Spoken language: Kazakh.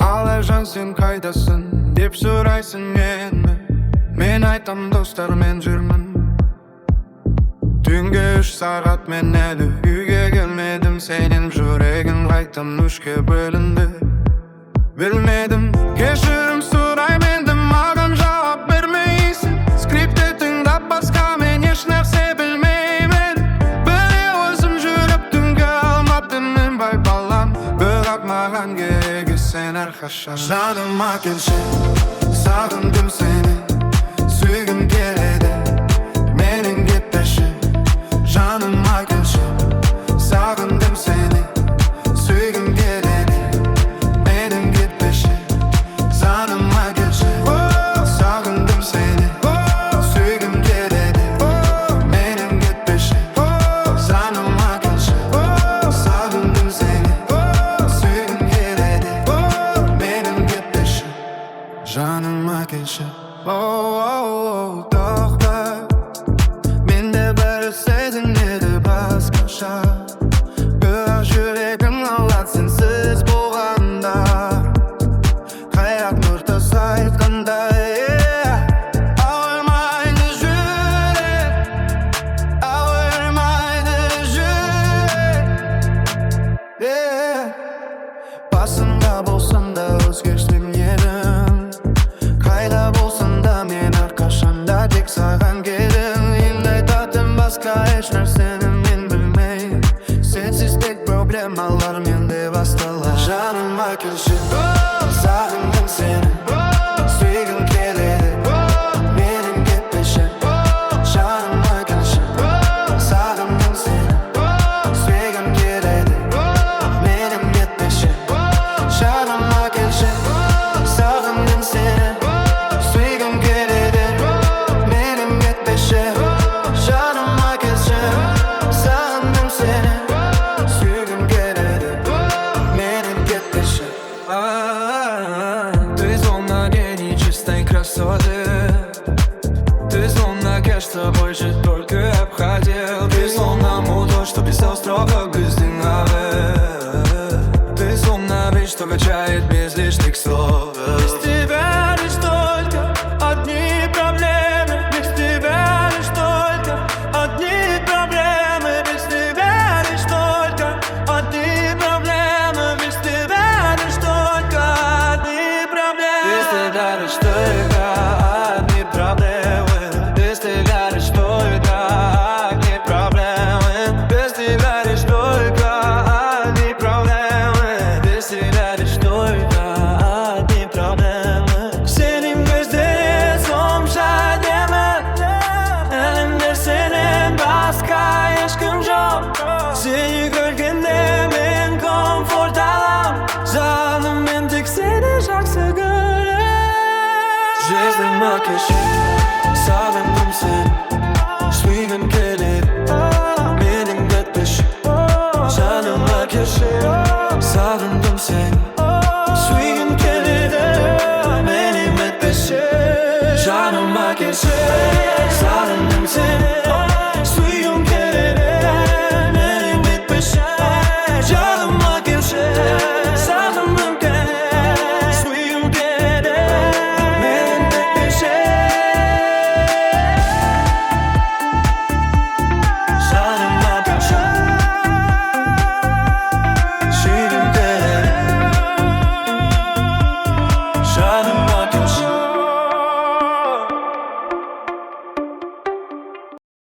Алайжан, сен қайдасың деп сұрайсың мені. Мен айтам, достар, мен жүрмін. Түнгі 3 сағат мен әлі үйге келмедім. Сенен жүрегім қайтам үшке бөлінді. Білмедім, кешірім сұраймын енді, маған жауап бермейсің. Скрипті тыңдап басқа мен еш нәрсе білмеймін. Біле өзім жүріп түнгі алматымен бай балам. Бірақ маған керек сен әрқашан. Жаныма келші, сағындым сені, сүйгім келеді, менің кетпеші. Жаныма келші, сағындым сені, сүйгім келеді, менің кетпеші. Жаныма келші, сағындым сені, сүйгім келеді, менің кетпеші. Жаныма келші, сағындым сені, сүйгім келеді, менің кетпеші. Жаныма келші. Тоқта, менде бір сезінеді басқаша. Бірақ жүрегім алады сенсіз болғанда. Қайрақ нұртас айтқандай, ауырмайды жүрек, ауырмайды жүрек. Басында болсам да өзгерсем едім, қайда болсам да мен әрқашанда тек саған келем. Енді айтатын басқа еш нәрсені мен білмеймін. Сенсіз тек проблемалар менде басталады. Жаныма келші, сағындым сені, сүйгім келеді, менің кетпеші. Жаныма келші, сағындым сені, сүйгім келеді, менің кетпеші. Жаныма келші, сағындым сені, сүйгім келеді, менің кетпеші. Жаныма келші, сағындым сені, сүйгім келеді, менің кетпеші. Ты словно гений чистой красоты, ты словно кажется больше только обходил. Ты словно мудро, что писал строго бездың ave. Ты словно бич, что качает без лишних слов. Без тебя лишь только одни проблемы, без тебя лишь только одни проблемы, без тебя лишь только одни проблемы, без тебя лишь только одни проблемы, без тебя лишь только одни проблемы, без тебя лишь только одни проблемы, без тебя лишь только одни проблемы, без тебя лишь только одни проблемы. Senin gözlerin somşa demem, elimde senin başka aşkım yok. Seni görgende ben konfor alam, canım ben tek seni жақсы görem. Жаныма келші, сағындым сені, сүйгім келеді,